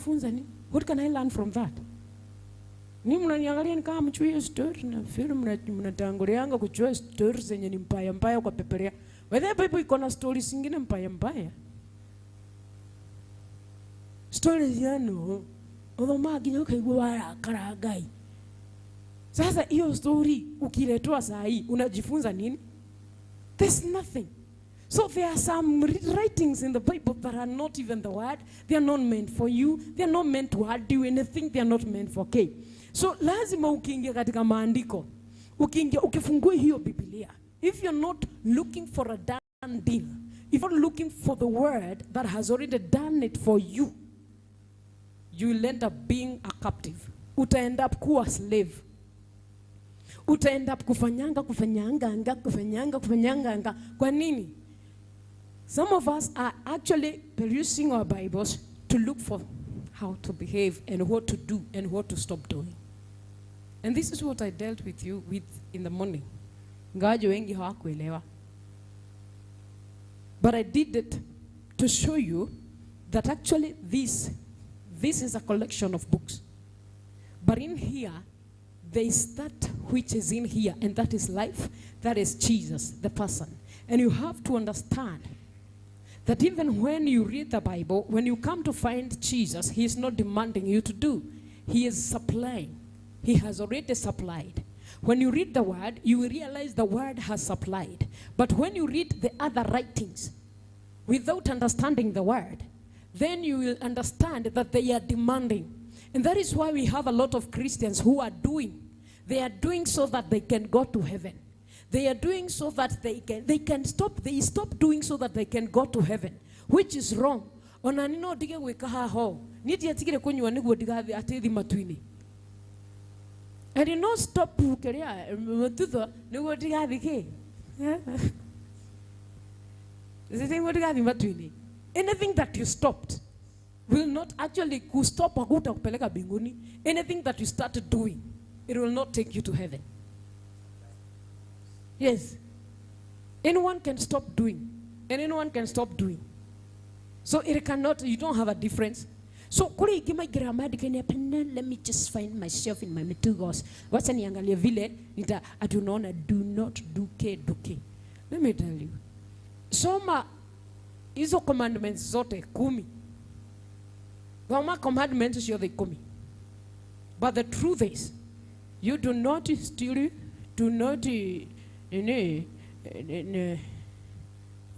najifunza ni? What can I learn from that? Ni mnaniangalia ni kama mchue story na film mnatangulianga kuchua stories zenye ni mbaya kwa peperea. Whether Bible iko na stories zingine mbaya. Stories yano odoma ginya kaigwa karagai. Sasa hiyo story ukiletwa saa hii unajifunza nini? There's nothing. So there are some writings in the Bible that are not even the word. They are not meant for you. They are not meant to add you anything. They are not meant for okay. So lazima ukiingia katika maandiko, ukifungua hiyo Biblia, if you're not looking for a done deal, if you're looking for the word that has already done it for you, you will end up being a captive. Uta end up kuwa slave. Uta end up kufanyanga. Kwa nini? Some of us are actually perusing our Bibles to look for how to behave and what to do and what to stop doing. And this is what I dealt with you with in the morning. Ngawaje wengi hawakuelewa. But I did it to show you that actually this is a collection of books. But in here, there is that which is in here, and that is life. That is Jesus, the person. And you have to understand that even when you read the Bible, when you come to find Jesus, he is not demanding you to do. He is supplying. He has already supplied. When you read the word, you will realize the word has supplied. But when you read the other writings without understanding the word, then you will understand that they are demanding. And that is why we have a lot of Christians who are doing. They are doing so that they can go to heaven. They are doing so that they stop doing so that they can go to heaven, which is wrong. Ona nino dige gwika haho. Niti atigire kunywa niguo digathi atithi matuini. I did not stop kukeria mututho niguo digathi ke. Anything that you stopped will not actually stop akuta kupeleka binguni. Anything that you started doing, it will not take you to heaven. Yes. Anyone can stop doing. And anyone can stop doing. So it cannot, you don't have a difference. So kuri ikima grammar dikeni apenda, let me just find myself in my mitugos. Wacha niangalie vile nita atunaona do not duke. Let me tell you. Soma hizo commandments zote 10. Goma commandments sio the 10. But the truth is, you do not steal, do not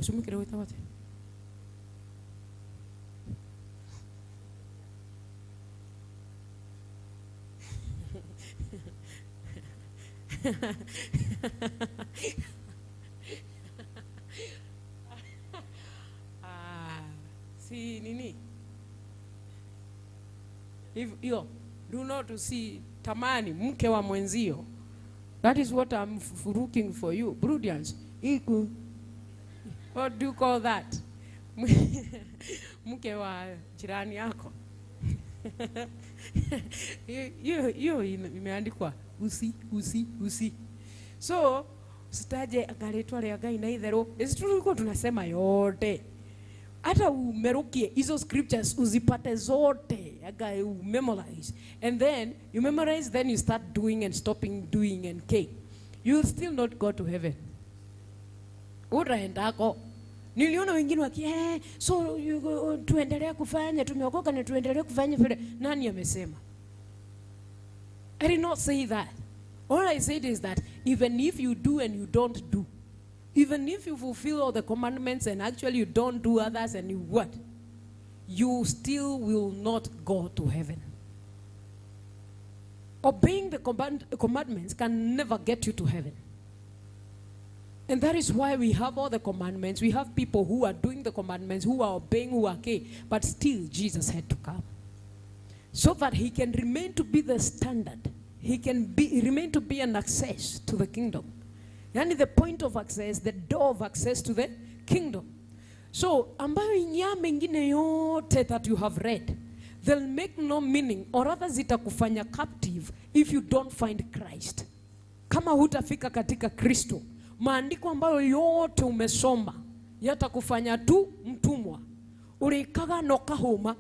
usumikira wita wate. Si nini? If you do not see tamani mke wa mwenzio, that is what I'm looking for you. Prudence. What do you call that? Mke wa jirani yako. Hiyo imeandikwa usi. So sitaje agaletwa le agai na idhero. Is true ko tunasema yote. Hata umerukie hizo scriptures uzipate zote, agai memorize. And then you memorize, then you start doing and stopping doing and you will still not go to heaven. Utaendako. Niliona wengine waki so tuendelea kufanya, tumeokoka na tuendelee kufanya vile. Nani amesema? I did not say that. All I said is that even if you do and you don't do, even if you fulfill all the commandments and actually you don't do others and you what? You still will not go to heaven. Obeying the commandments can never get you to heaven. And that is why we have all the commandments. We have people who are doing the commandments, who are obeying, who are okay. But still, Jesus had to come. So that he can remain to be the standard. He can remain to be an access to the kingdom. And the point of access, the door of access to the kingdom. So, ambayo inya mengine yote that you have read, they'll make no meaning, or rather zitakufanya captive if you don't find Christ. Kama hutafika katika Kristo, maandiko ambayo yote umesoma yatakufanya tu mtumwa. Urikaga no kahoma,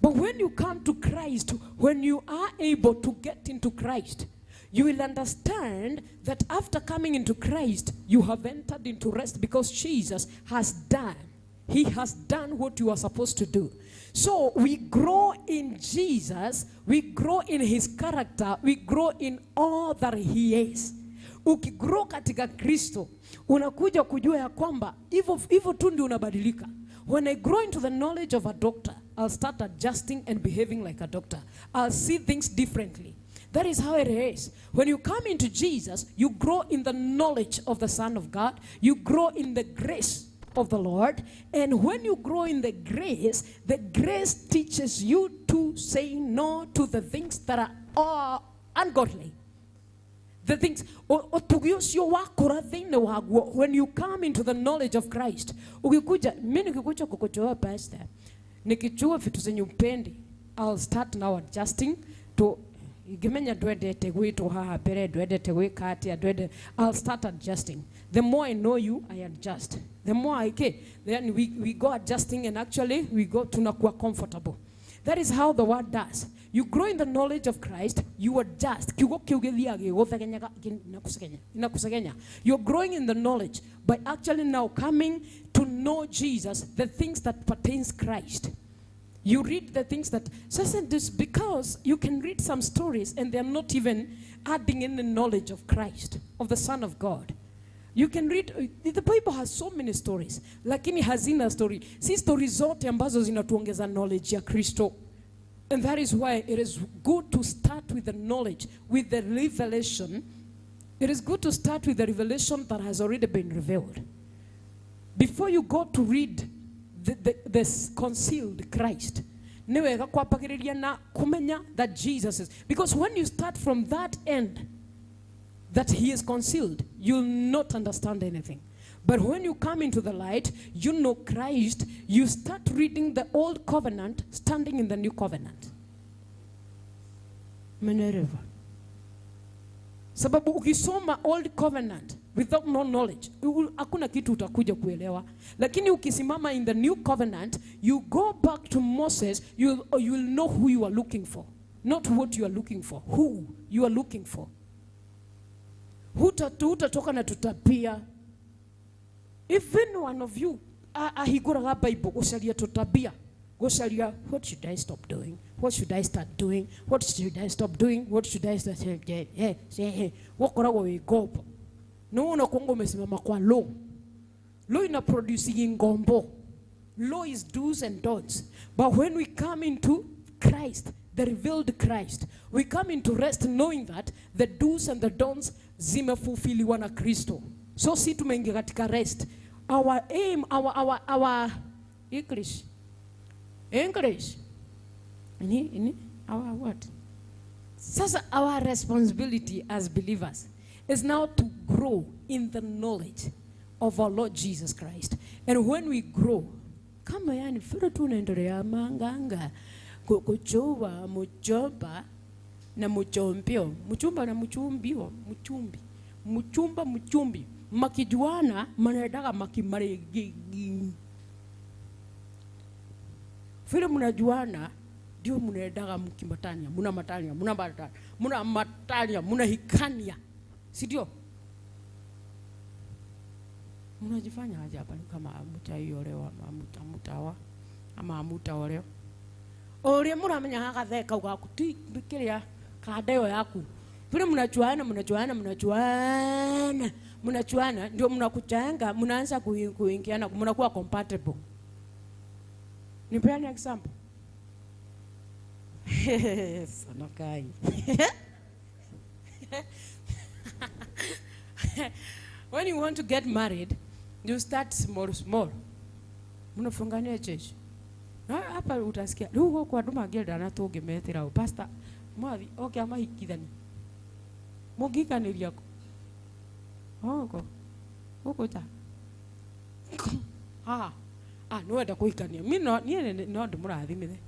But when you come to Christ, when you are able to get into Christ, you will understand that after coming into Christ, you have entered into rest because Jesus has done. He has done what you are supposed to do. So we grow in Jesus, we grow in his character, we grow in all that he is. Ukigrow katika Kristo, unakuja kujua ya kwamba hivyo tu ndio unabadilika. When I grow into the knowledge of a doctor, I'll start adjusting and behaving like a doctor. I'll see things differently. That is how it is. When you come into Jesus, you grow in the knowledge of the Son of God. You grow in the grace of the Lord. And when you grow in the grace teaches you to say no to the things that are ungodly. The things, when you come into the knowledge of Christ, I'll start now adjusting to I'll start adjusting. The more I know you, I adjust. The more I then we go adjusting, and actually we go tunakuwa comfortable. That is how the word does. You grow in the knowledge of Christ, you adjust. You're growing in the knowledge by actually now coming to know Jesus, the things that pertains Christ. You read the things that, this because you can read some stories and they're not even adding in the knowledge of Christ, of the Son of God. You can read, the Bible has so many stories, lakini hazina story. Si stories zote ambazo zinatuongeza knowledge ya Kristo. And that is why it is good to start with the knowledge, with the revelation. It is good to start with the revelation that has already been revealed. Before you go to read the concealed Christ, that Jesus is. Because when you start from that end, that he is concealed, you'll not understand anything. But when you come into the light, you know Christ, you start reading the old covenant, standing in the new covenant. Menereva. Sababu ukisoma old covenant without no knowledge, hakuna kitu utakuja kuelewa. Lakini ukisimama in the new covenant, you go back to Moses, you will know who you are looking for. Not what you are looking for, who you are looking for. Hutatoka na tutapia. If any one of you ahiguraga Bible gusharia tutabia, gusharia, what should I stop doing? What should I start doing? What should I stop doing? What should I start doing? Hey, wakorago wegopo. No unakuwa umesimama kwa law. Law ina producing ngombo. Law is do's and don'ts. But when we come into Christ, the revealed Christ, we come into rest knowing that the do's and the don'ts zimefulfiliwa na Kristo. So si tumeingia katika rest. Our aim, our English. Our what? Sasa our responsibility as believers is now to grow in the knowledge of our Lord Jesus Christ. And when we grow, kama yani fura tunaendelea manganga kuchoba muchoba na muchompio, muchumba na muchumbio, muchumbi makijuana manaendaga makimaregi. Vile mnajuana ndio mnaendaga mkimatania, mnahikania. Si ndio? Mnajifanya aje hapa kama mtaiolewa mtawa ama mtaolewa. Ore muramenya hagatheka ugakutikiriya kadeo yaku. Vile mnachuana ndio mnakuchanga, mnaanza kuingiana, mnakuwa compatible. Nipeane example. Sonokai. When you want to get married, you start small. Mnafungania church. Hapa utasikia, "Rugo kwa nduma ngenda na tungimetira o pastor, mwathi okay amahikithani." Mugikaniriako. Huko ta. No wenda kuhikania. Mimi no ndimurathimire.